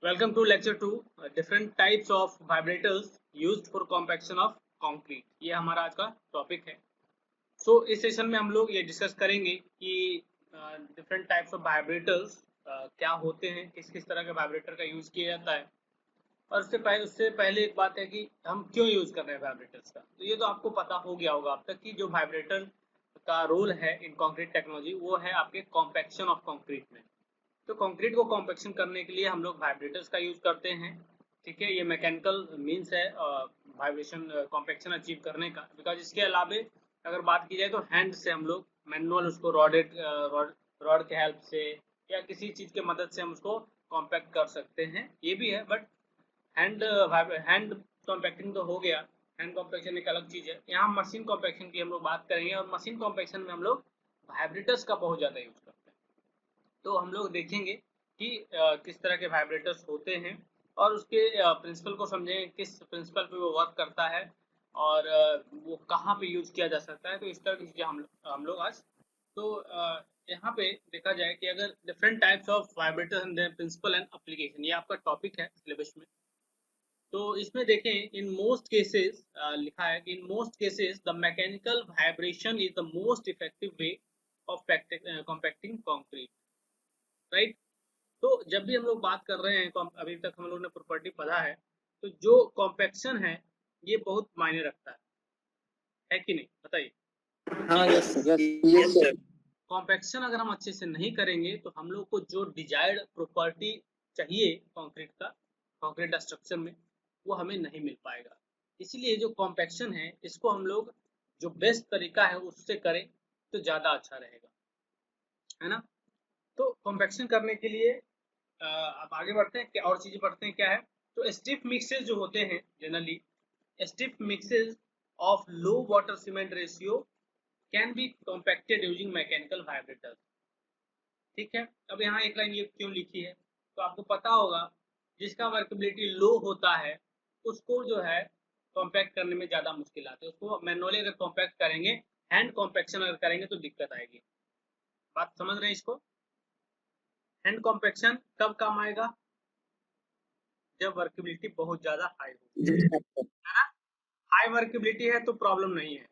Welcome to lecture 2 different types of vibrators used for compaction of concrete। ये हमारा आज का टॉपिक है। इस सेशन में हम लोग ये डिस्कस करेंगे कि डिफरेंट टाइप्स ऑफ वाइब्रेटर्स क्या होते हैं, किस किस तरह के वाइब्रेटर का यूज किया जाता है। और उससे पहले एक बात है कि हम क्यों यूज कर रहे हैं वाइब्रेटर्स का। तो ये तो आपको पता हो गया होगा अब तक कि जो वाइब्रेटर का रोल है इन कंक्रीट टेक्नोलॉजी वो है आपके कॉम्पैक्शन ऑफ कंक्रीट में। तो कंक्रीट को कॉम्पैक्शन करने के लिए हम लोग वाइब्रेटर्स का यूज करते हैं। ठीक है, ये मैकेनिकल मींस है वाइब्रेशन कॉम्पैक्शन अचीव करने का। बिकॉज इसके अलावे अगर बात की जाए तो हैंड से हम लोग मैनुअल उसको रॉड के हेल्प से या किसी चीज के मदद से हम उसको कॉम्पैक्ट कर सकते हैं, ये भी है। बट हैंड कॉम्पैक्टिंग तो हो गया, हैंड कॉम्पैक्शन एक अलग चीज है। यहाँ मशीन कॉम्पैक्शन की हम लोग बात करेंगे और मशीन कॉम्पैक्शन में हम लोग वाइब्रेटर्स का बहुत ज्यादा यूज करते हैं। तो हम लोग देखेंगे कि किस तरह के वाइब्रेटर्स होते हैं और उसके प्रिंसिपल को समझेंगे, किस प्रिंसिपल पे वो वर्क करता है और वो कहाँ पे यूज किया जा सकता है। तो इस तरह की चीजें हम लोग आज तो यहाँ पे देखा जाए कि अगर different types of vibrators and their principle and application, ये आपका टॉपिक है सिलेबस में। तो इसमें देखें इन मोस्ट केसेस लिखा है कि in most cases the mechanical vibration is the most effective way of compacting concrete, right. तो जब भी हम लोग बात कर रहे हैं, अभी तक हम लोग ने प्रॉपर्टी पढ़ा है, तो जो कॉम्पैक्शन है ये बहुत मायने रखता है कि नहीं, बताइए। हाँ, यस सर। कॉम्पैक्शन अगर हम अच्छे से नहीं करेंगे तो हम लोग को जो डिजायर्ड प्रॉपर्टी चाहिए कंक्रीट का, कंक्रीट स्ट्रक्चर में, वो हमें नहीं मिल पाएगा। इसलिए जो कॉम्पैक्शन है इसको हम लोग जो बेस्ट तरीका है उससे करें तो ज़्यादा अच्छा रहेगा, है ना। तो कॉम्पैक्शन करने के लिए अब आगे बढ़ते हैं, क्या और चीजें पढ़ते हैं क्या है। तो स्टिफ मिक्सेस जो होते हैं generally, stiff mixes of low water cement ratio can be compacted using mechanical vibrator. ठीक है, अब यहाँ एक लाइन ये क्यों लिखी है, तो आपको पता होगा जिसका वर्केबिलिटी लो होता है उसको जो है कॉम्पैक्ट करने में ज्यादा मुश्किल आती है। उसको मैनुअली अगर कॉम्पैक्ट करेंगे, हैंड कॉम्पैक्शन अगर करेंगे तो दिक्कत आएगी। बात समझ रहे हैं इसको। हैंड कॉम्पैक्शन कब काम आएगा, जब वर्केबिलिटी बहुत ज्यादा हाई होगी, है ना। हाई वर्केबिलिटी है तो प्रॉब्लम नहीं है,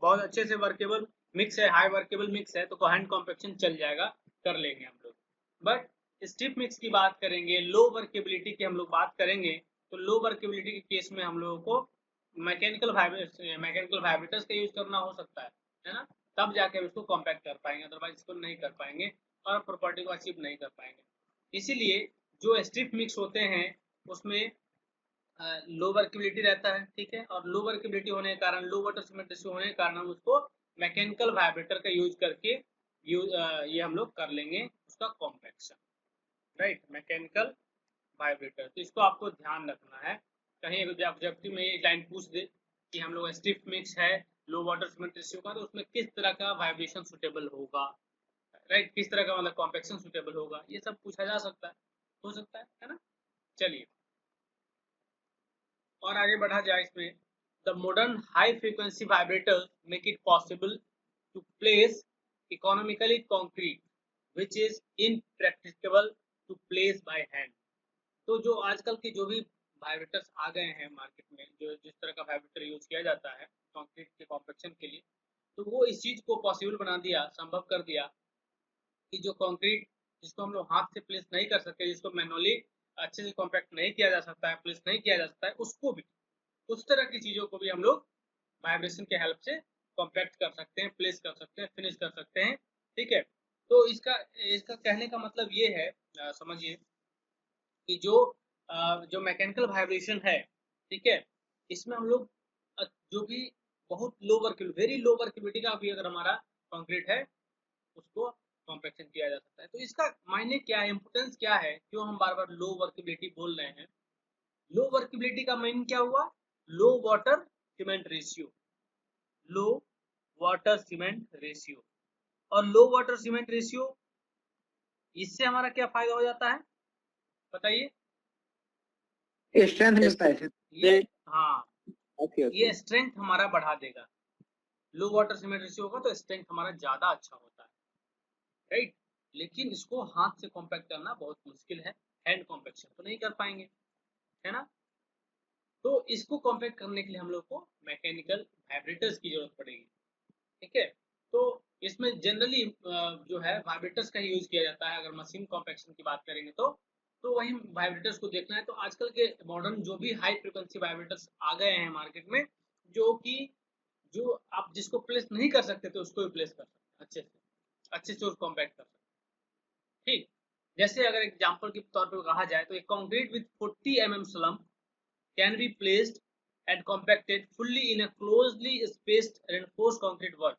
बहुत अच्छे से वर्केबल मिक्स है, हाई वर्केबल मिक्स है तो हैंड कॉम्पैक्शन चल जाएगा, कर लेंगे हम लोग। बट स्टिफ मिक्स की बात करेंगे, लो वर्केबिलिटी की हम लोग बात करेंगे, तो लो वर्केबिलिटी के केस में हम लोगों को मैकेनिकल वाइब्रेटर्स का यूज करना हो सकता है ना। तब जाके उसको कॉम्पैक्ट कर पाएंगे, अदरवाइज इसको नहीं कर पाएंगे और प्रॉपर्टी को अचीव नहीं कर पाएंगे। इसीलिए जो स्टिफ मिक्स होते हैं उसमें लो वर्केबिलिटी रहता है, ठीक है। और लो वर्केबिलिटी होने के कारण, लो वाटर सीमेंट रेशियो होने के कारण हम उसको मैकेनिकल वाइब्रेटर का यूज करके ये हम लोग कर लेंगे उसका कॉम्पैक्शन, राइट। मैकेनिकल वाइब्रेटर, तो इसको आपको ध्यान रखना है। कहीं ऑब्जेक्टिव में ये लाइन पूछ दे कि हम लोग स्टिफ मिक्स है लो वाटर सीमेंट रेशियो का, तो उसमें किस तरह का वाइब्रेशन सुटेबल होगा, राइट, किस तरह का मतलब कॉम्पैक्शन सुटेबल होगा, ये सब पूछा जा सकता है, हो सकता है ना। चलिए और आगे बढ़ा जाए इसमें। The modern high frequency vibrator make it possible to place economically concrete which is impracticable to place by hand. तो जो आजकल के जो भी वाइब्रेटर्स आ गए हैं मार्केट में, जो जिस तरह का वाइब्रेटर यूज किया जाता है कंक्रीट के कॉम्पैक्शन के लिए, तो वो इस चीज को पॉसिबल बना दिया, संभव कर दिया कि जो कंक्रीट जिसको हम लोग हाथ से प्लेस नहीं कर सकते, जिसको मैनुअली अच्छे से कॉम्पैक्ट नहीं किया जा सकता है, प्लेस नहीं किया जा सकता है, उसको भी, उस तरह की चीजों को भी हम लोग वाइब्रेशन के हेल्प से कॉम्पैक्ट कर सकते हैं, प्लेस कर सकते हैं, फिनिश कर सकते हैं। ठीक है, तो इसका इसका कहने का मतलब ये है, समझिए कि जो मैकेनिकल वाइब्रेशन है, ठीक है, इसमें हम लोग जो भी बहुत लो वर्केबिलिटी, वेरी लो वर्केबिलिटी का भी अगर हमारा कंक्रीट है उसको कॉम्पैक्शन किया जा सकता है। तो इसका मायने क्या है, इंपोर्टेंस क्या है, क्यों हम बार बार लो वर्केबिलिटी बोल रहे हैं। लो वर्केबिलिटी का मीनिंग क्या हुआ, लो वाटर सीमेंट रेशियो, लो वाटर सीमेंट रेशियो। और लो वाटर सीमेंट रेशियो, इससे हमारा क्या फायदा हो जाता है बताइए। स्ट्रेंथ मिलता है ये हाँ, ओके ये स्ट्रेंथ हमारा बढ़ा देगा। लो वाटर सीमेंट रेशियो होगा तो स्ट्रेंथ हमारा ज्यादा अच्छा होता है, राइट। लेकिन इसको हाथ से कॉम्पैक्ट करना बहुत मुश्किल है, हैंड कॉम्पैक्शन तो नहीं कर पाएंगे, है ना। तो इसको कॉम्पैक्ट करने के लिए हम लोग को मैकेनिकल वाइब्रेटर्स की जरूरत पड़ेगी, ठीक है। तो इसमें जनरली जो है वाइब्रेटर्स का यूज किया जाता है। अगर मशीन कॉम्पैक्शन की बात करेंगे तो वही वाइब्रेटर्स को देखना है। तो आजकल के मॉडर्न जो भी हाई फ्रिक्वेंसी वाइब्रेटर्स आ गए हैं मार्केट में, जो कि जो आप जिसको प्लेस नहीं कर सकते थे उसको भी प्लेस कर सकते हैं अच्छे से उसको कॉम्पैक्ट कर सकते हैं, ठीक। जैसे अगर एग्जांपल के तौर पर कहा जाए तो एक concrete with 40 mm slump can be placed and compacted fully in a closely spaced reinforced concrete wall,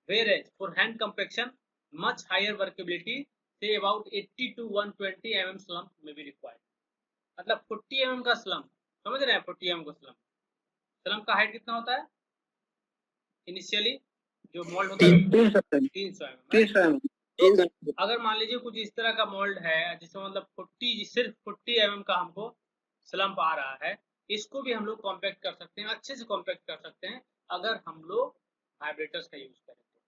whereas for hand compaction much higher workability say about 80 to 120 mm slump may be required। मतलब 40 mm का slump, समझ रहे हैं 40 mm का slump का height कितना होता है इनिशियली जो मोल्ड होता है 300 mm। तो अगर मान लीजिए कुछ इस तरह का मोल्ड है जिसमें मतलब सिर्फ 40 mm का हमको स्लम्प आ रहा है, इसको भी हम लोग कॉम्पैक्ट कर सकते हैं, अच्छे से कॉम्पैक्ट कर सकते हैं अगर हम लोग वाइब्रेटर्स का यूज करें तो।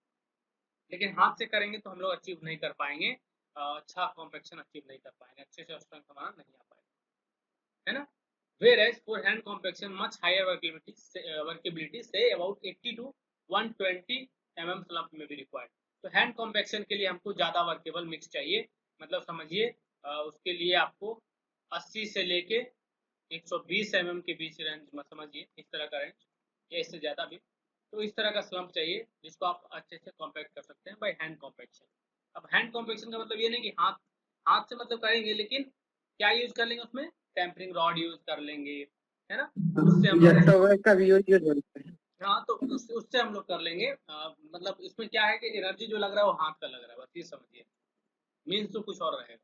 लेकिन हाथ से करेंगे तो हम लोग अचीव नहीं कर पाएंगे, अच्छा कॉम्पैक्शन अचीव नहीं कर पाएंगे, अच्छे से स्ट्रेंथ हमारा नहीं आ पाएगा, है ना। Whereas for hand compaction much higher workability say about 80 to 120 mm slump may be required। तो हैंड कॉम्पैक्शन के लिए हमको ज्यादा वर्केबल मिक्स चाहिए, मतलब समझिए उसके लिए आपको 80 से लेके 120 mm के बीच रेंज में समझिए, इस तरह का रेंज या इससे ज्यादा भी। तो इस तरह का स्लम्प चाहिए जिसको आप अच्छे से कॉम्पैक्ट कर सकते हैं बाय हैंड कॉम्पैक्शन। अब हैंड कॉम्पैक्शन का मतलब ये नहीं कि हाथ से मतलब करेंगे, लेकिन क्या यूज कर लेंगे उसमें, टेम्परिंग रॉड यूज कर लेंगे, है ना। उससे हम लोग हाँ तो उससे हम लोग कर लेंगे। मतलब इसमें क्या है कि एनर्जी जो लग रहा है वो हाथ का लग रहा है, बस ये समझिए, मीन्स तो कुछ और रहेगा,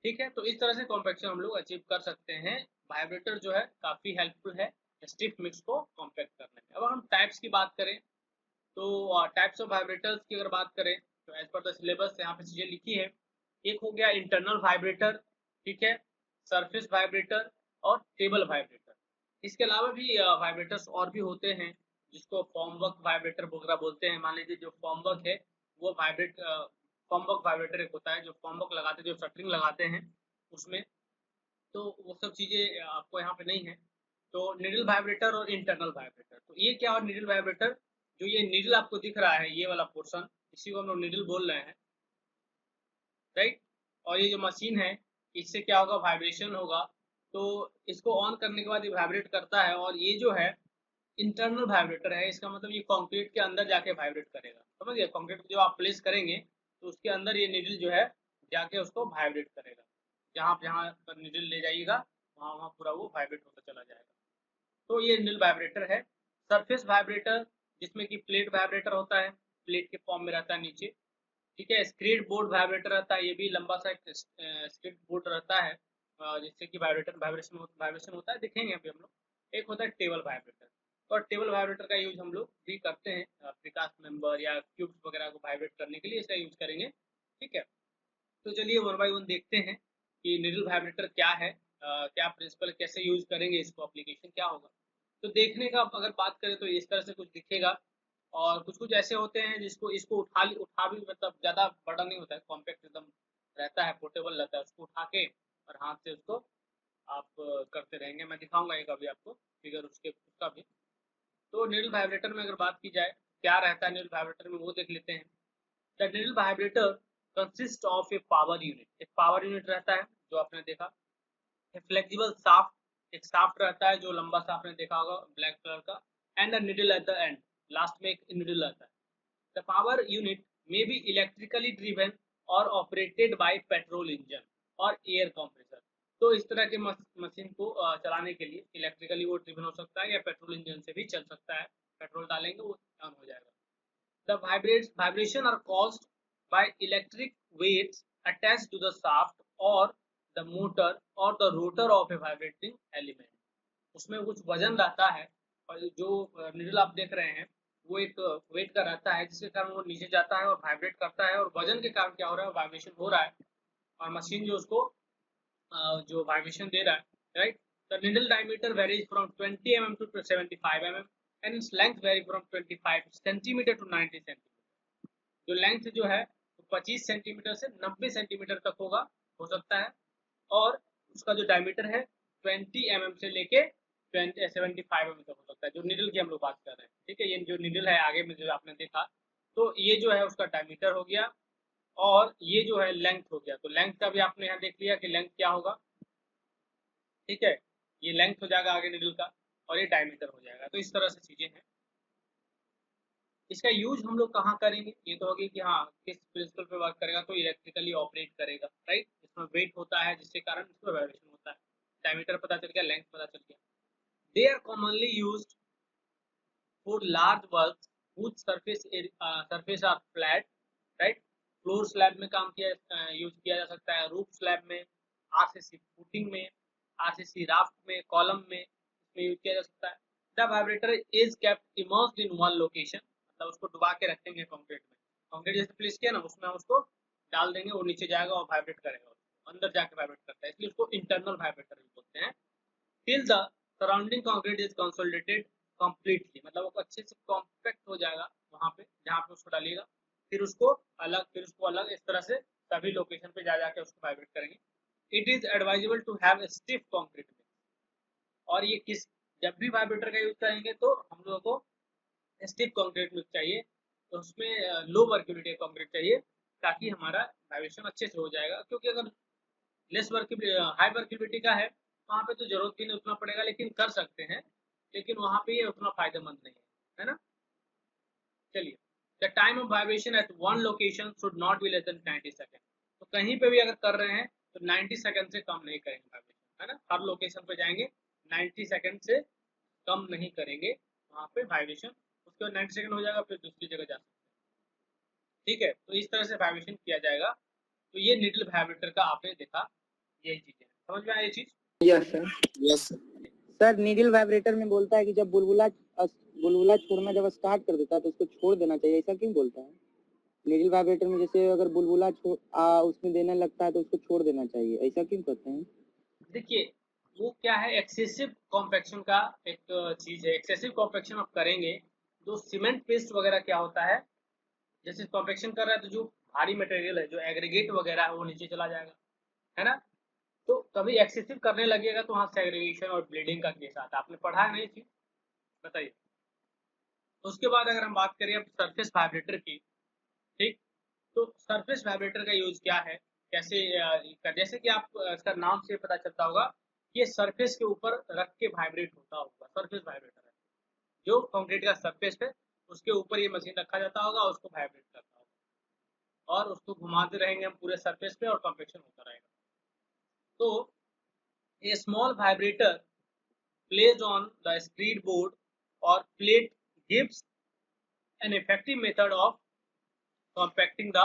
ठीक है। तो इस तरह से कॉम्पैक्शन हम लोग अचीव कर सकते हैं। वाइब्रेटर जो है काफी हेल्पफुल है स्टिफ मिक्स को कॉम्पैक्ट करने में। अब हम टाइप्स की बात करें तो टाइप्स ऑफ वाइब्रेटर्स की अगर बात करें तो एज पर द सिलेबस यहाँ पे चीजें लिखी है। एक हो गया इंटरनल वाइब्रेटर, ठीक है, सरफेस वाइब्रेटर और टेबल वाइब्रेटर। इसके अलावा भी वाइब्रेटर्स और भी होते हैं जिसको फॉर्मवर्क वाइब्रेटर वगैरह बोलते हैं। मान लीजिए जो फॉर्मवर्क है वो फॉर्मवर्क वाइब्रेटर एक होता है जो फॉर्मवर्क लगाते हैं, जो शटरिंग लगाते हैं उसमें। तो वो सब चीजें आपको यहाँ पे नहीं है। तो निडल वाइब्रेटर और इंटरनल वाइब्रेटर, तो ये क्या और निडल वाइब्रेटर, जो ये निडल आपको दिख रहा है ये वाला पोर्शन, इसी को हम लोग निडल बोल रहे हैं, राइट। और ये जो मशीन है इससे क्या होगा, वाइब्रेशन होगा। तो इसको ऑन करने के बाद ये वाइब्रेट करता है, और ये जो है इंटरनल वाइब्रेटर है, इसका मतलब ये कंक्रीट के अंदर जाके वाइब्रेट करेगा, समझ गए। कंक्रीट जो आप प्लेस करेंगे तो उसके अंदर ये निडल जो है जाके उसको वाइब्रेट करेगा, जहाँ जहाँ पर निडल ले जाइएगा वहाँ वहाँ पूरा वो वाइब्रेट होता चला जाएगा। तो ये निडल वाइब्रेटर है। सरफेस वाइब्रेटर जिसमें कि प्लेट वाइब्रेटर होता है, प्लेट के फॉर्म में रहता है नीचे, ठीक है। स्क्रीड बोर्ड वाइब्रेटर रहता है, ये भी लंबा सा स्क्रीड बोर्ड रहता है जिससे कि वाइब्रेशन होता है, दिखेंगे अभी हम लोग। एक होता है टेबल वाइब्रेटर, और टेबल वाइब्रेटर का यूज हम लोग भी करते हैं प्रिकास्ट मेंबर या क्यूब्स वगैरह को वाइब्रेट करने के लिए इसका यूज करेंगे, ठीक है। तो चलिए वन बाय वन देखते हैं कि निडल वाइब्रेटर क्या है, क्या प्रिंसिपल, कैसे यूज करेंगे इसको, एप्लीकेशन क्या होगा। तो देखने का अगर बात करें तो इस तरह से कुछ दिखेगा, और कुछ कुछ ऐसे होते हैं जिसको इसको उठा भी मतलब ज़्यादा बड़ा नहीं होता है, कॉम्पैक्ट एकदम रहता है, पोर्टेबल रहता है, उसको उठा के और हाथ से उसको आप करते रहेंगे। मैं दिखाऊंगा एक अभी आपको फिगर उसका भी। तो निडल वाइब्रेटर में अगर बात की जाए क्या रहता है निडल वाइब्रेटर में, वो देख लेते हैं। The needle vibrator consist of A power unit, एक पावर यूनिट रहता है जो आपने देखा, फ्लेक्सिबल शाफ्ट, एक शाफ्ट रहता है जो लंबा सा आपने देखा होगा ब्लैक कलर का, and a needle at the end, last में एक निडल रहता है। The power unit may be electrically driven और ऑपरेटेड बाय पेट्रोल इंजन और एयर कंप्रेसर। तो इस तरह के मशीन को चलाने के लिए इलेक्ट्रिकली वो ड्रिवन हो सकता है या पेट्रोल इंजन से भी चल सकता है, पेट्रोल डालेंगे वो ऑन हो जाएगा। The vibration are caused by electric weights attached to the shaft or the motor or the rotor of a vibrating element। उसमें कुछ वजन रहता है, और जो निडल आप देख रहे हैं वो एक वेट का रहता है जिसके कारण वो नीचे जाता है और वाइब्रेट करता है, और वजन के कारण क्या हो रहा है, वाइब्रेशन हो रहा है, और मशीन जो उसको जो वाइब्रेशन दे रहा है, right. The needle diameter varies from 20 mm to 75 mm and its length vary from 25 cm to 90 cm। जो लेंथ जो है 25 सेंटीमीटर से 90 सेंटीमीटर तक होगा, हो सकता है, और उसका जो डायमीटर है 20 mm से लेके 75 mm तक हो सकता है, जो नीडल की हम लोग बात कर रहे हैं। ठीक है, ये जो नीडल है आगे में जो आपने देखा, तो ये जो है उसका डायमीटर हो गया, और ये जो है लेंथ हो गया। तो लेंथ का भी आपने यहाँ देख लिया कि लेंथ क्या होगा। ठीक है, ये लेंथ हो जाएगा आगे नीडल का, और ये डायमीटर हो जाएगा। तो इस तरह से चीजें हैं। इसका यूज हम लोग कहाँ करेंगे, ये तो होगी कि हाँ किस प्रिंसिपल पे वर्क करेगा, तो इलेक्ट्रिकली ऑपरेट करेगा, राइट। इसमें वेट होता है जिसके कारण इसमें वाइब्रेशन होता है। डायमीटर पता चल गया, लेंथ पता चल गया। They are commonly used for large works whose surface are flat, right। Floor slab में काम किया यूज किया जा सकता है, रूफ स्लैब में, आरसीसी फुटिंग में, आरसीसी राफ्ट में, कॉलम में इसमें यूज किया जा सकता है। The vibrator is kept immersed in one location, मतलब उसको डुबा के रखेंगे कंक्रीट में। कंक्रीट जैसे प्लेस किया ना, उसमें हम उसको डाल देंगे, वो नीचे जाएगा और वाइब्रेट करेगा, अंदर जाके वाइब्रेट करता है, इसलिए उसको इंटरनल वाइब्रेटर बोलते हैं। Till the surrounding concrete is consolidated completely, मतलब वो अच्छे से कॉम्पैक्ट हो जाएगा वहां पे जहाँ पे उसको डालिएगा। फिर उसको अलग इस तरह से सभी लोकेशन पे जा जाके उसको वाइब्रेट करेंगे। It is advisable to have stiff concrete में, और ये किस जब भी वाइब्रेटर का यूज करेंगे तो हम लोगों को स्टिफ कंक्रीट मिक्स चाहिए, तो उसमें लो वर्किबिलिटी कंक्रीट चाहिए, ताकि हमारा वाइब्रेशन अच्छे से हो जाएगा। क्योंकि अगर लेस वर्किबिलिटी हाई वर्किबिलिटी का है, वहाँ पे तो जरूरत भी नहीं उतना पड़ेगा, लेकिन कर सकते हैं, लेकिन वहाँ पे ये उतना फायदेमंद नहीं है ना। चलिए, the time of vibration at one location should not be less than 90 second. तो कहीं पे भी अगर कर रहे हैं तो 90 सेकंड से कम नहीं करेंगे वाइब्रेशन, है ना। हर लोकेशन पे जाएंगे 90 सेकंड से कम नहीं करेंगे वहाँ पे वाइब्रेशन। उसके बाद 90 सेकंड हो जाएगा, फिर दूसरी जगह जा सकते हैं। ठीक है, तो इस तरह से वाइब्रेशन किया जाएगा। तो ये निडल वाइब्रेटर का आपने देखा, यही चीजें समझ में आई ये चीज। Yes sir. Yes sir, needle vibrator में बोलता है कि जब बुलबुला छोड़ना जब स्टार्ट कर देता है तो उसको छोड़ देना चाहिए, ऐसा क्यों बोलता है? नीडल वाइब्रेटर में जैसे अगर बुलबुला उसमें देने लगता है तो उसको छोड़ देना चाहिए, ऐसा क्यों कहते हैं? देखिए, वो क्या है, एक्सेसिव कॉम्पैक्शन का एक चीज है। एक्सेसिव कॉम्पैक्शन आप करेंगे तो सीमेंट पेस्ट वगैरह क्या होता है, जैसे कॉम्पैक्शन कर रहा है तो जो भारी मटेरियल है, जो एग्रीगेट वगैरह है, वो नीचे चला जाएगा, है ना। तो कभी एक्सेसिव करने लगेगा तो वहाँ सेग्रीगेशन और ब्लीडिंग का केस आता है। आपने पढ़ा है नहीं चीज, बताइए। उसके बाद अगर हम बात करें अब सरफेस वाइब्रेटर की, ठीक, तो सरफेस वाइब्रेटर का यूज क्या है, कैसे जैसे कि आप इसका नाम से पता चलता होगा, ये सरफेस के ऊपर रख के वाइब्रेट होता होगा, सरफेस वाइब्रेटर है। जो कंक्रीट का सरफेस है उसके ऊपर ये मशीन रखा जाता होगा, उसको वाइब्रेट करता होगा, और उसको घुमाते रहेंगे हम पूरे सरफेस पे, और कंपैक्शन होता रहेगा। तो a small vibrator placed on the screed board or plate gives an effective method of compacting the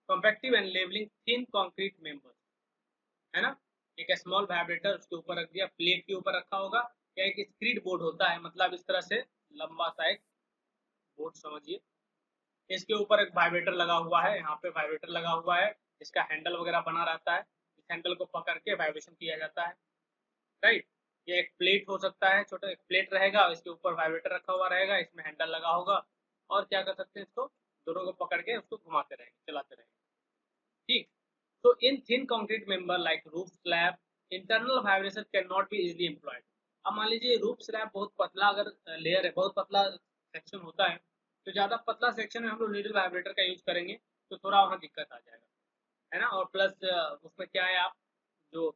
compactive and leveling thin concrete members, है ना। एक स्मॉल वाइब्रेटर उसके ऊपर रख दिया, प्लेट के ऊपर रखा होगा, क्या एक स्क्रीड बोर्ड होता है, मतलब इस तरह से लंबा सा एक बोर्ड समझिए। इसके ऊपर एक वाइब्रेटर लगा हुआ है, यहाँ पे वाइब्रेटर लगा हुआ है, इसका हैंडल वगैरह बना रहता है, इस हैंडल को पकड़ के वाइब्रेशन किया जाता है, राइट। ये एक प्लेट हो सकता है, छोटा एक प्लेट रहेगा, इसके ऊपर वाइब्रेटर रखा हुआ रहेगा, इसमें हैंडल लगा होगा, और क्या कर सकते हैं, इसको दोनों को पकड़ के उसको घुमाते रहेंगे, चलाते रहेंगे। ठीक, तो in thin concrete member like roof slab internal vibration can not be easily employed. अब मान लीजिए रूफ स्लैब बहुत पतला अगर लेयर है, बहुत पतला सेक्शन होता है, तो ज़्यादा पतला सेक्शन में हम लोग नीडल वाइब्रेटर का यूज करेंगे तो थोड़ा वहाँ दिक्कत आ जाएगा, है ना। और प्लस उसमें क्या है, आप जो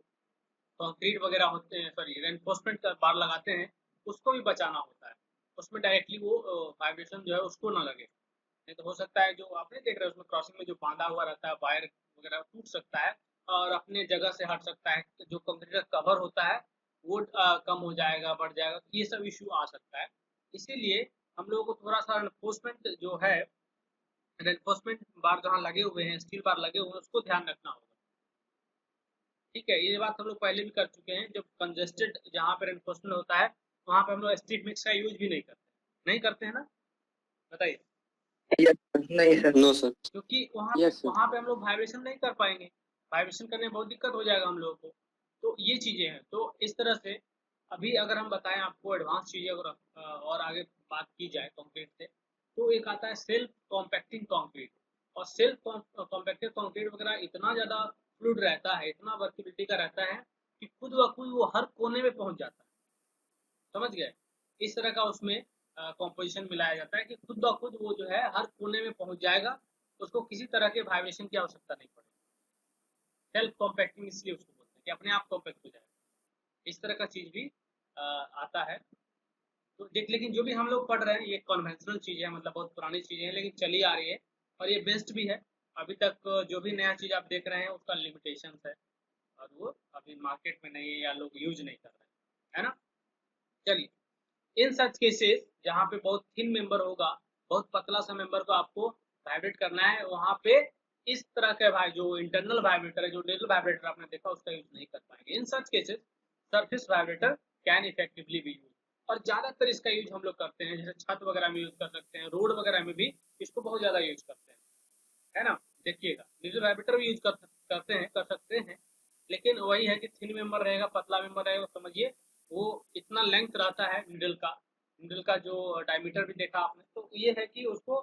कंक्रीट वगैरह होते हैं, सॉरी रेनफोर्समेंट का बार लगाते हैं, उसको भी बचाना होता है, उसमें डायरेक्टली वो वाइब्रेशन जो है उसको ना लगे। नहीं तो हो सकता है जो आप नहीं देख रहे हैं उसमें क्रॉसिंग में जो बांधा हुआ रहता है वायर वगैरह टूट सकता है, और अपने जगह से हट सकता है, जो कंक्रीट का कवर होता है वो कम हो जाएगा, बढ़ जाएगा, तो ये सब इश्यू आ सकता है। इसीलिए हम लोगों को थोड़ा सा रेनफोर्समेंट जो है, रेनफोर्समेंट बार जहाँ लगे हुए हैं, स्टील बार लगे हुए हैं, उसको ध्यान रखना होगा। ठीक है, ये बात हम लोग पहले भी कर चुके हैं, जब कंजेस्टेड जहाँ पे रेनफोर्समेंट होता है वहाँ पे हम लोग स्ट्रीट मिक्स का यूज भी नहीं करते हैं ना, बताइए। नहीं सर। No sir. क्योंकि वहाँ यस सर। वहाँ पे हम लोग वाइब्रेशन नहीं कर पाएंगे, वाइब्रेशन करने में बहुत दिक्कत हो जाएगा हम लोगों को। तो ये चीजें हैं, तो इस तरह से अभी अगर हम बताएं आपको एडवांस चीजें, अगर और आगे बात की जाए कंक्रीट से, तो एक आता है सेल्फ कॉम्पैक्टिंग कंक्रीट। और सेल्फ कॉम्पैक्टेड कंक्रीट वगैरह इतना ज़्यादा फ्लूइड रहता है, इतना वर्किबिलिटी का रहता है कि खुद ब खुद वो हर कोने में पहुंच जाता है। समझ गए? इस तरह का उसमें कॉम्पोजिशन मिलाया जाता है कि खुद ब खुद वो जो है हर कोने में पहुंच जाएगा, उसको किसी तरह के वाइब्रेशन की आवश्यकता नहीं पड़ेगी। सेल्फ कॉम्पैक्टिंग इसलिए उसको बोलते हैं कि अपने आप कॉम्पैक्ट हो जाएगा। इस तरह का चीज भी आता है। तो देख, लेकिन जो भी हम लोग पढ़ रहे हैं ये कन्वेंशनल चीज़ है, मतलब बहुत पुरानी चीज़ें हैं, लेकिन चली आ रही है और ये बेस्ट भी है। अभी तक जो भी नया चीज़ आप देख रहे हैं उसका लिमिटेशन है और वो अभी मार्केट में नहीं है या लोग यूज नहीं कर रहे हैं, है ना। चलिए, इन सच केसेस जहाँ पे बहुत थिन मेंबर होगा, बहुत पतला सा मेंबर को आपको वाइब्रेट करना है, वहाँ पे इस तरह के भाई जो इंटरनल वाइब्रेटर है, जो डेटल वाइब्रेटर आपने देखा उसका यूज नहीं कर पाएंगे। In such cases surface vibrator can effectively be use, और ज्यादातर इसका यूज हम लोग करते हैं, जैसे छत वगैरह में यूज कर सकते हैं, रोड वगैरह में भी इसको बहुत ज्यादा यूज करते हैं, है ना। देखिएगा डिजिटल वाइब्रेटर भी यूज कर सकते हैं, लेकिन वही है कि थिन मेंबर रहेगा, पतला मेंबर रहेगा, समझिए वो इतना लेंथ रहता है निडल का जो डायमीटर भी देखा आपने, तो ये है कि उसको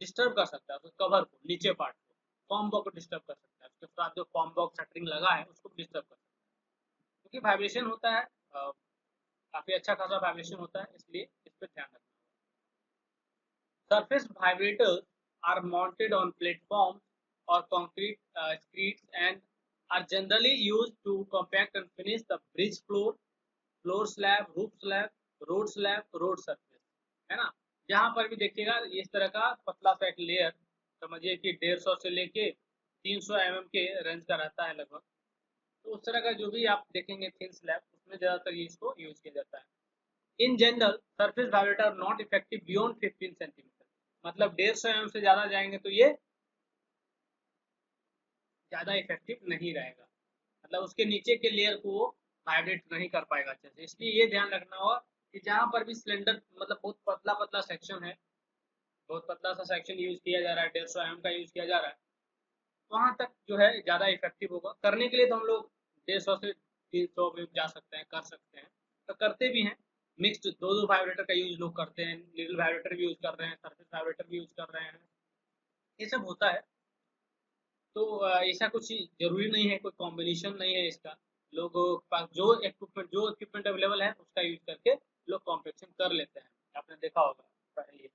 डिस्टर्ब कर सकता है, तो कवर को, नीचे पार्ट को, कॉम्बो को डिस्टर्ब कर सकता है, उसके साथ जो कॉम्बो शटरिंग लगा है उसको डिस्टर्ब कर सकता है, क्योंकि वाइब्रेशन होता है, काफी अच्छा खासा वाइब्रेशन होता है, इसलिए इस पर ध्यान रखना। Surface vibrators are mounted on platforms or concrete streets and are generally used to compact and finish the bridge floor, floor slab, roof slab, road surface, है ना। जहाँ पर भी देखिएगा इस तरह का पतला सा एक लेयर, समझिए कि 150 से लेके 300 mm के रेंज का रहता है लगभग, तो उस तरह का जो भी आप देखेंगे थिन स्लैब, उसमें ज्यादातर ये इसको यूज किया जाता है। In general surface vibrator are not effective beyond 15 centimetre, मतलब 150 mm से ज्यादा जाएंगे तो ये ज्यादा इफेक्टिव नहीं रहेगा, मतलब उसके नीचे के लेयर को वो वाइब्रेट नहीं कर पाएगा अच्छे से। इसलिए ये ध्यान रखना होगा कि जहाँ पर भी सिलेंडर, मतलब बहुत पतला पतला सेक्शन है, बहुत पतला सा सेक्शन यूज किया जा रहा है, 150 mm का यूज किया जा रहा है, वहां तक जो है ज्यादा इफेक्टिव होगा। करने के लिए तो हम लोग 150 से 300 में जा सकते हैं, कर सकते हैं, तो करते भी हैं। मिक्स्ड दो दो वाइब्रेटर का यूज लोग करते हैं, निडल वाइब्रेटर भी यूज कर रहे हैं, सरफेस वाइब्रेटर भी यूज कर रहे हैं, ये सब होता है। तो ऐसा कुछ जरूरी नहीं है, कोई कॉम्बिनेशन नहीं है इसका। लोगों के पास जो इक्विपमेंट अवेलेबल है उसका यूज करके लोग कॉम्पेक्शन कर लेते हैं, आपने देखा होगा ये।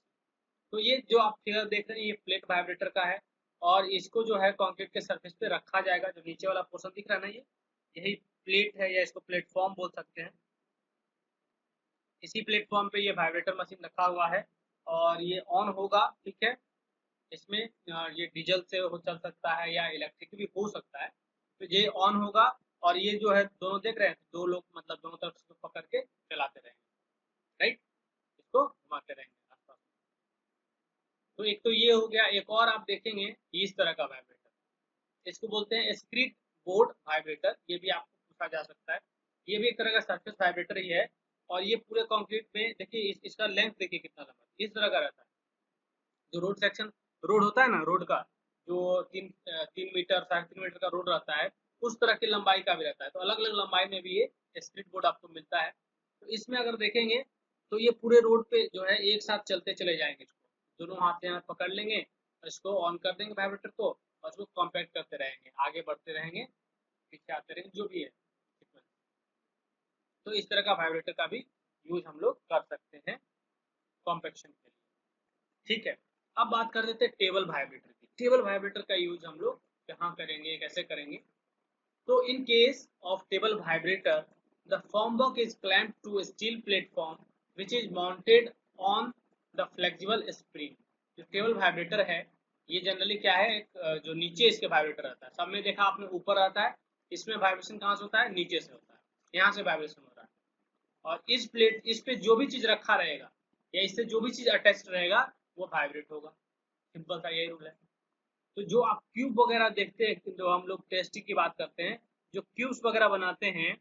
तो ये जो आप फिगर देख रहे हैं ये प्लेट वाइब्रेटर का है, और इसको जो है कंक्रीट के सरफेस पे रखा जाएगा। जो नीचे वाला पोर्शन दिख रहा है ना, ये यही प्लेट है, या इसको प्लेटफॉर्म बोल सकते हैं। इसी प्लेटफॉर्म पे ये वाइब्रेटर मशीन रखा हुआ है और ये ऑन होगा, ठीक है। इसमें ये डीजल से हो चल सकता है या इलेक्ट्रिक भी हो सकता है। तो ये ऑन होगा और ये जो है दोनों देख रहे हैं, दो लोग मतलब दोनों तरफ से पकड़ के चलाते रहेंगे, राइट, इसको घुमाते रहेंगे आसपास। तो एक तो ये हो गया, एक और आप देखेंगे इस तरह का वाइब्रेटर, इसको बोलते हैं स्क्रीट बोर्ड वाइब्रेटर, ये भी आपको पूछा जा सकता है। ये भी एक तरह का सरफेस वाइब्रेटर ही है, और ये पूरे कंक्रीट में देखिए इसका लेंथ देखिए कितना लंबा इस तरह का रहता है। जो रोड सेक्शन, रोड होता है ना, रोड का जो 3 मीटर 3.5 मीटर का रोड रहता है, उस तरह की लंबाई का भी रहता है। तो अलग अलग लंबाई में भी ये स्क्रीट बोर्ड आपको मिलता है। तो इसमें अगर देखेंगे तो ये पूरे रोड पे जो है एक साथ चलते चले जाएंगे, इसको दोनों हाथ से हाथ पकड़ लेंगे, इसको ऑन कर देंगे वाइब्रेटर को, और उसको कॉम्पैक्ट करते रहेंगे, आगे बढ़ते रहेंगे, पीछे आते रहेंगे, जो भी है। तो इस तरह का वाइब्रेटर का भी यूज हम लोग कर सकते हैं कॉम्पैक्शन के लिए, ठीक है। अब बात कर लेते हैं टेबल वाइब्रेटर की। टेबल वाइब्रेटर का यूज हम लोग कहाँ करेंगे, कैसे करेंगे। तो in case of table vibrator, the formwork is clamped to a steel platform which is mounted on the flexible spring। जो टेबल वाइब्रेटर है ये जनरली क्या है, जो नीचे इसके वाइब्रेटर रहता है, सब में देखा आपने ऊपर रहता है, इसमें वाइब्रेशन कहाँ से होता है, नीचे से होता है, यहाँ से वाइब्रेशन हो रहा है। और इस पे जो भी चीज रखा रहेगा या इससे जो भी चीज अटैच रहेगा वो वाइब्रेट होगा, सिंपल सा यही रूल है। तो जो आप क्यूब वगैरह देखते हैं, जो हम लोग टेस्टिंग की बात करते हैं, जो क्यूब्स वगैरह बनाते हैं,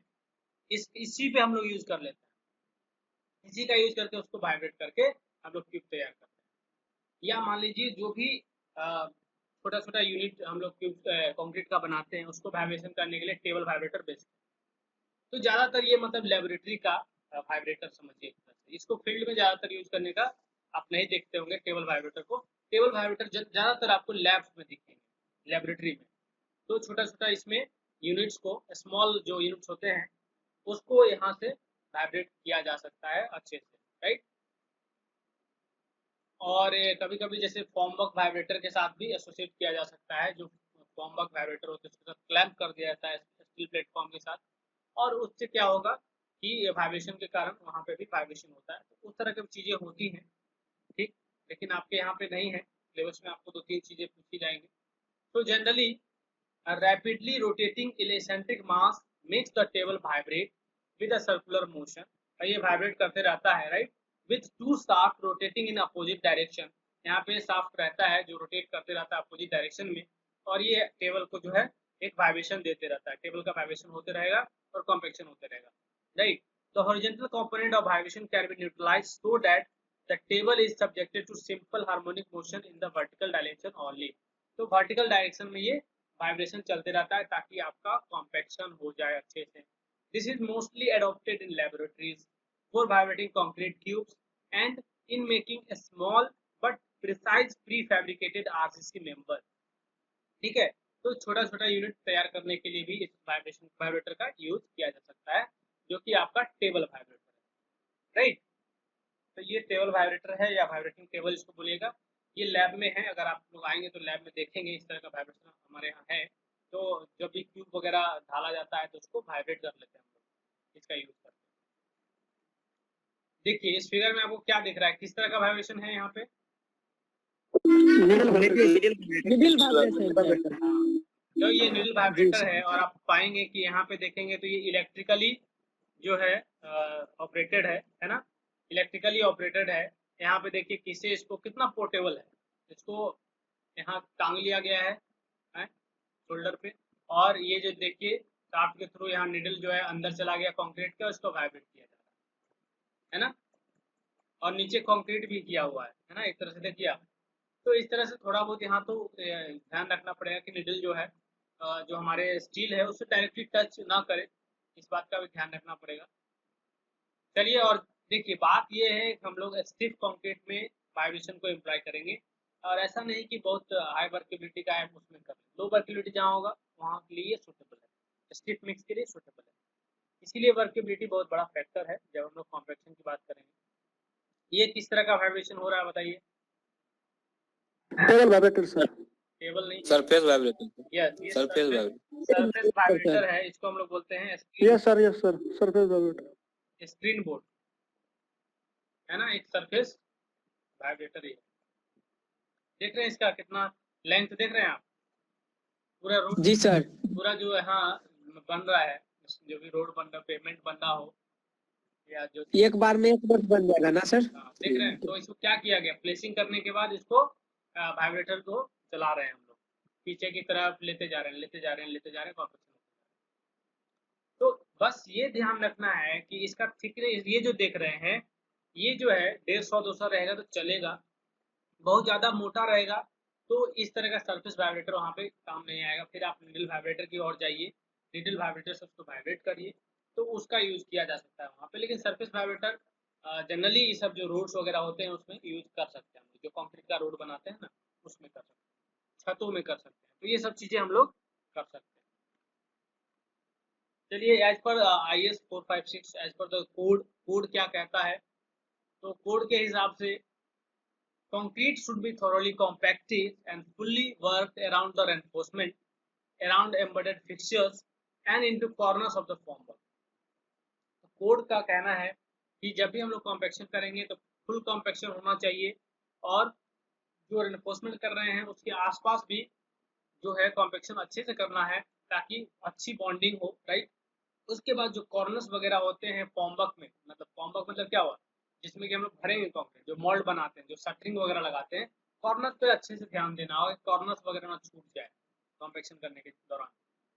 इसी पे हम लोग यूज कर लेते हैं, इसी का यूज करके उसको वाइब्रेट करके हम लोग क्यूब तैयार करते हैं। या मान लीजिए जो भी छोटा छोटा यूनिट हम लोग क्यूब कंक्रीट का बनाते हैं, उसको वाइब्रेशन करने के लिए टेबल वाइब्रेटर बेस्ट है। तो ज्यादातर ये मतलब लेबोरेटरी का वाइब्रेटर समझिए, इसको फील्ड में ज्यादातर यूज करने का आप नहीं देखते होंगे टेबल वाइब्रेटर को। टेबल वाइब्रेटर ज्यादातर आपको लैब्स में दिखेंगे, लेबोरेटरी में, तो छोटा छोटा इसमें यूनिट्स को, स्मॉल जो यूनिट्स होते हैं उसको यहाँ से वाइब्रेट किया जा सकता है अच्छे से, राइट। और कभी कभी जैसे फॉर्मवर्क वाइब्रेटर के साथ भी एसोसिएट किया जा सकता है, जो फॉर्मवर्क वाइब्रेटर होते हैं उसके साथ क्लैंप कर दिया जाता है स्टील प्लेटफॉर्म के साथ, और उससे क्या होगा कि वाइब्रेशन के कारण वहाँ पे भी वाइब्रेशन होता है। तो उस तरह की चीज़ें होती हैं, ठीक। लेकिन आपके यहाँ पे नहीं है सिलेबस में, आपको 2-3 चीज़ें पूछी जाएंगी। तो generally rapidly rotating eccentric mass makes the table vibrate with a circular motion। ये वाइब्रेट करते रहता है, right, with two shaft rotating in opposite direction। यहाँ पे शाफ्ट रहता है जो रोटेट करते रहता है अपोजिट डायरेक्शन में, और ये टेबल को जो है एक वाइब्रेशन देते रहता है, टेबल का वाइब्रेशन होते रहेगा और कॉम्पैक्शन होते रहेगा, right. The horizontal component of vibration can be neutralized so that the table is subjected to simple harmonic motion in the vertical direction only। तो वर्टिकल डायरेक्शन में ये वाइब्रेशन चलते रहता है ताकि आपका कॉम्पैक्शन हो जाए अच्छे से। This is mostly adopted in laboratories for vibrating concrete cubes and in making a small but precise pre fabricated RCC member, ठीक है। तो छोटा छोटा यूनिट तैयार करने के लिए भी इस वाइब्रेटर का यूज किया जा सकता है, जो कि आपका टेबल वाइब्रेटर है, राइट। तो ये टेबल वाइब्रेटर है या वाइब्रेटिंग टेबल इसको बोलिएगा। ये लैब में है, अगर आप लोग आएंगे तो लैब में देखेंगे इस तरह का वाइब्रेशन हमारे यहाँ है। तो जब भी क्यूब वगैरह ढाला जाता है तो उसको वाइब्रेट कर लेते हैं हम लोग, इसका यूज करते हैं। देखिए इस फिगर में आपको क्या दिख रहा है, किस तरह का वाइब्रेशन है यहाँ पे, निडिल वाइब्रेटर। जो ये निडल वाइब्रेटर है, और आप पाएंगे कि यहाँ पे देखेंगे तो ये इलेक्ट्रिकली जो है ऑपरेटेड है ना, इलेक्ट्रिकली ऑपरेटेड है। यहाँ पे देखिए किसे, इसको कितना पोर्टेबल है, इसको यहाँ टांग लिया गया है शोल्डर पे, और ये जो देखिए शाफ्ट के थ्रू यहाँ निडल जो है अंदर चला गया कंक्रीट का, उसको वाइब्रेट किया जा रहा है ना, और नीचे कंक्रीट भी किया हुआ है ना, एक तरह से देखिए आप। तो इस तरह से थोड़ा बहुत यहाँ तो ध्यान रखना पड़ेगा कि निडल जो है जो हमारे स्टील है उससे डायरेक्टली टच ना करे, इस बात का भी ध्यान रखना पड़ेगा। चलिए, और देखिए बात ये है कि हम लोग स्टिफ कंक्रीट में वाइब्रेशन को इम्प्लाई करेंगे, और ऐसा नहीं कि बहुत हाई वर्केबिलिटी का है उसमें कर लें, लो वर्केबिलिटी जहाँ होगा वहाँ के लिए सूटेबल है, स्टिफ मिक्स के लिए सूटेबल है। इसीलिए वर्केबिलिटी बहुत बड़ा फैक्टर है जब हम लोग कॉम्पैक्शन की बात करेंगे। ये किस तरह का वाइब्रेशन हो रहा है बताइए, टेबल वाइब्रेटर सर, टेबल नहीं, सरफेस वाइब्रेटर, यस, ये सरफेस सरफेस वाइब्रेटर है, इसको हम लोग बोलते हैं yes sir surface vibrator, screen board है ना, एक सरफेस वाइब्रेटर ही है। देख रहे हैं इसका कितना लेंथ, देख रहे हैं आप, पूरा रोड, जी सर, पूरा जो है हाँ बन रहा है, जो भी रोड बन रहा, पेमेंट बन रहा हो, या जो एक बार में एक बार बन जाएगा ना सर। देख रहे हैं। तो इसको क्या किया गया, प्लेसिंग करने के बाद इसको वाइब्रेटर को चला रहे हैं हम लोग, पीछे की तरफ लेते जा रहे हैं वापस। तो बस ये ध्यान रखना है कि इसका थिकनेस, ये जो देख रहे हैं ये जो है 150-200 रहेगा तो चलेगा, बहुत ज्यादा मोटा रहेगा तो इस तरह का सरफेस वाइब्रेटर वहाँ पे काम नहीं आएगा। फिर आप निडल वाइब्रेटर की ओर जाइए, निडल वाइब्रेटर से उसको वाइब्रेट करिए, तो उसका यूज किया जा सकता है वहाँ पे। लेकिन सरफेस वाइब्रेटर जनरली ये सब जो रोड्स वगैरह होते हैं उसमें यूज कर सकते हैं, जो कंक्रीट का रोड बनाते हैं ना उसमें कर सकते हैं, छतों में कर सकते हैं, तो ये सब चीजें हम लोग कर सकते हैं। चलिए, as per IS 456 as per the code क्या कहता है, तो कोड के हिसाब से concrete should be thoroughly compacted and fully worked around the reinforcement, around embedded fixtures and into corners of the formwork। Code का कहना है कि जब भी हम लोग कॉम्पैक्शन करेंगे तो फुल कॉम्पैक्शन होना चाहिए, और जो रेनफोर्समेंट कर रहे हैं उसके आसपास भी जो है कॉम्पैक्शन अच्छे से करना है ताकि अच्छी बॉन्डिंग हो, राइट। उसके बाद जो कॉर्नर्स वगैरह होते हैं फॉर्मवर्क में, मतलब फॉर्मवर्क मतलब क्या हुआ, जिसमें कि हम लोग भरेंगे कंक्रीट, जो मोल्ड बनाते हैं, जो शटरिंग वगैरह लगाते हैं, कॉर्नर्स पे अच्छे से ध्यान देना होगा, कॉर्नर्स वगैरह ना छूट जाए कॉम्पैक्शन करने के दौरान।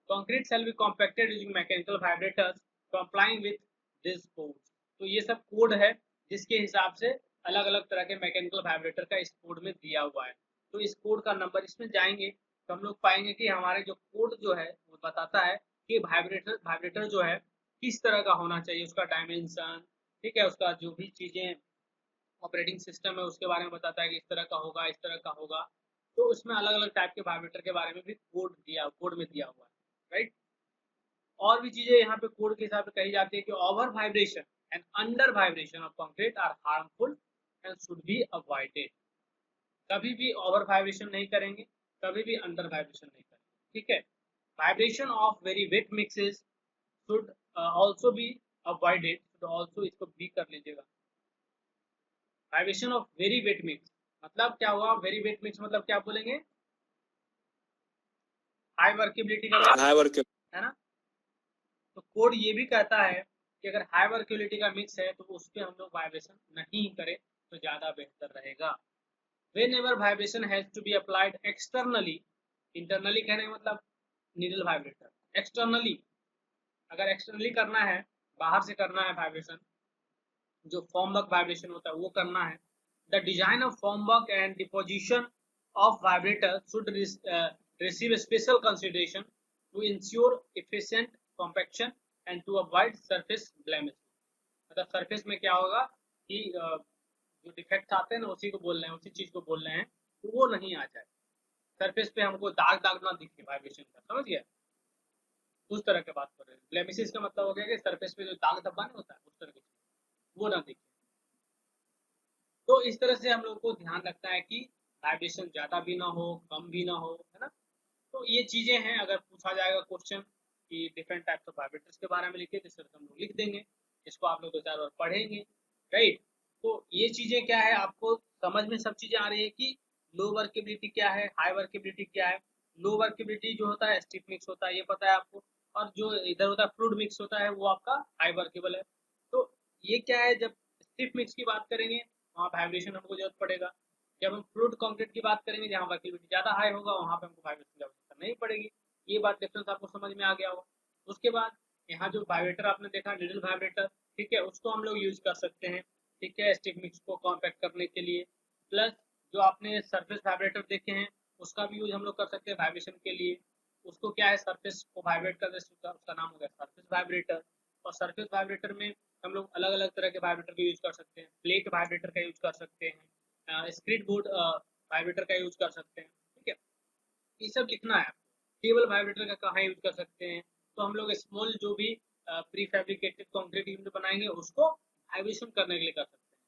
Concrete shall be compacted using mechanical vibrators complying with this code. तो ये सब कोड है जिसके हिसाब से अलग अलग तरह के मैकेनिकल वाइब्रेटर का इस कोड में दिया हुआ है। तो इस कोड का नंबर, इसमें जाएंगे तो हम लोग पाएंगे कि हमारे जो कोड जो है वो बताता है कि वाइब्रेटर जो है किस तरह का होना चाहिए, उसका डायमेंशन, ठीक है, उसका जो भी चीजें ऑपरेटिंग सिस्टम है उसके बारे में बताता है कि इस तरह का होगा, इस तरह का होगा। तो उसमें अलग अलग टाइप के वाइब्रेटर के बारे में भी कोड में दिया हुआ है, राइट। और भी चीजें यहाँ पे कोड के हिसाब से कही जाती है कि over vibration and under vibration of concrete are harmful and should be avoided. कभी भी ओवर वाइब्रेशन नहीं करेंगे, कभी भी अंडर वाइब्रेशन नहीं करेंगे, ठीक है। Vibration of very wet mixes should also be avoided, should also, इसको बी कर लीजिएगा। Vibration of very wet mix मतलब क्या हुआ, वेरी वेट मिक्स मतलब क्या बोलेंगे, हाई वर्केबिलिटी का, हाई वर्क है ना। तो कोड ये भी कहता है कि अगर हाई वर्केबिलिटी का मिक्स है तो उस पर हम लोग वाइब्रेशन नहीं करें तो ज़्यादा बेहतर रहेगा। Whenever vibration has to be applied externally, internally कहने का मतलब नीडल वाइब्रेटर, एक्सटर्नली अगर एक्सटर्नली करना है, बाहर से करना है वाइब्रेशन, जो फॉर्मवर्क वाइब्रेशन होता है वो करना है, the design of formwork and deposition of vibrator should receive special consideration to ensure efficient compaction and to avoid surface blemish। मतलब सरफेस में क्या होगा कि जो डिफेक्ट आते हैं ना उसी को बोल रहे हैं, उसी चीज को बोल रहे हैं, तो वो नहीं आ जाए सरफेस पे, हमको दाग दाग ना दिखे वाइब्रेशन का, समझ गया, उस तरह की बात कर रहे हैं। ब्लेमिशेस का मतलब हो गया कि सरफेस पे जो दाग धब्बा नहीं होता है उस तरह की वो ना दिखे। तो इस तरह से हम लोग को ध्यान रखना है कि वाइब्रेशन ज्यादा भी ना हो, कम भी ना हो, है ना। तो ये चीजें हैं, अगर पूछा जाएगा क्वेश्चन कि डिफरेंट टाइप्स ऑफ वाइब्रेटर्स के बारे में लिखिए, तो इस तरह से हम लोग लिख देंगे, इसको आप लोग 2-4 बार पढ़ेंगे, राइट। तो ये चीजें क्या है, आपको समझ में सब चीजें आ रही है कि लो वर्केबिलिटी क्या है, हाई वर्केबिलिटी क्या है। लो वर्केबिलिटी जो होता है स्टिफ मिक्स होता है, ये पता है आपको, और जो इधर होता है फ्लूइड मिक्स होता है वो आपका हाई वर्केबल है। तो ये क्या है, जब स्टिफ मिक्स की बात करेंगे वहाँ वाइब्रेशन हमको जरूरत पड़ेगा, जब हम फ्लूइड कंक्रीट की बात करेंगे जहाँ वर्केबिलिटी ज़्यादा हाई होगा वहाँ पे हमको वाइब्रेशन की आवश्यकता नहीं पड़ेगी। ये बात डिफरेंस आपको समझ में आ गया होगा। उसके बाद यहाँ जो वाइब्रेटर आपने देखा नीडल वाइब्रेटर, ठीक है, उसको हम लोग यूज कर सकते हैं, ठीक है, स्टिफ मिक्स को कॉम्पैक्ट करने के लिए। प्लस जो आपने सरफेस वाइब्रेटर देखे हैं उसका भी यूज हम लोग कर सकते हैं वाइब्रेशन के लिए। उसको क्या है, सरफेस को वाइब्रेट कर देते, उसका नाम हो गया सरफेस वाइब्रेटर। और सरफेस वाइब्रेटर में हम लोग अलग अलग तरह के वाइब्रेटर का यूज कर सकते हैं, प्लेट वाइब्रेटर का यूज कर सकते हैं, स्क्रीड बोर्ड वाइब्रेटर का यूज कर सकते हैं, ठीक है। ये सब लिखना है आपको। केबल वाइब्रेटर का कहाँ यूज कर सकते हैं, तो हम लोग स्मॉल जो भी प्री फैब्रिकेटेड कंक्रीट यूनिट बनाएंगे उसको वाइब्रेशन करने के लिए कर सकते हैं,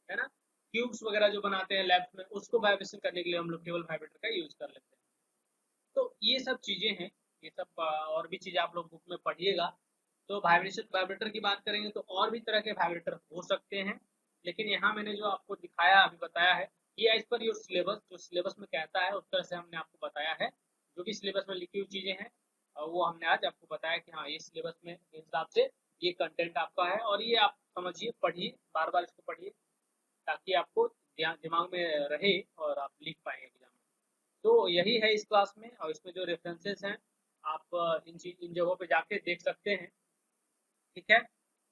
है ना। क्यूब्स वगैरह जो बनाते हैं लैब्स में उसको वाइब्रेशन करने के लिए हम लोग केबल वाइब्रेटर का यूज कर लेते हैं। तो ये सब चीजें हैं, ये सब और भी चीजें आप लोग बुक में पढ़िएगा। तो वाइब्रेटर की बात करेंगे तो और भी तरह के वाइब्रेटर हो सकते हैं, लेकिन यहाँ मैंने जो आपको दिखाया अभी बताया है ये एज पर योर सिलेबस, जो सिलेबस में कहता है उस तरह से हमने आपको बताया है। जो भी सिलेबस में लिखी हुई चीजें हैं वो हमने आज आपको बताया कि हाँ ये सिलेबस में के हिसाब से ये कंटेंट आपका है, और ये आप समझिए, पढ़िए, बार बार इसको पढ़िए ताकि आपको दिमाग में रहे और आप लिख पाएंगे एग्जाम में। तो यही है इस क्लास में, और इसमें जो रेफरेंसेस हैं आप इन जगहों पे जाके देख सकते हैं, ठीक है।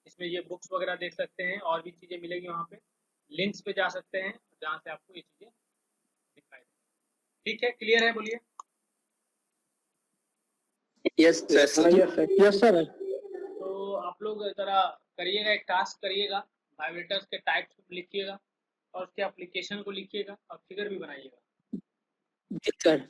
इसमें ये बुक्स वगैरह देख सकते हैं, और भी चीज़ें मिलेगी वहाँ पे, लिंक्स पे जा सकते हैं जहाँ से आपको ये चीज़ें दिखाई दें, ठीक है। क्लियर है, बोलिए। Yes sir, yes sir. तो आप लोग ज़रा करिएगा, एक टास्क करिएगा, वाइब्रेटर्स के टाइप्स लिखिएगा और उसके एप्लीकेशन को लिखिएगा और फिगर भी बनाइएगा। सर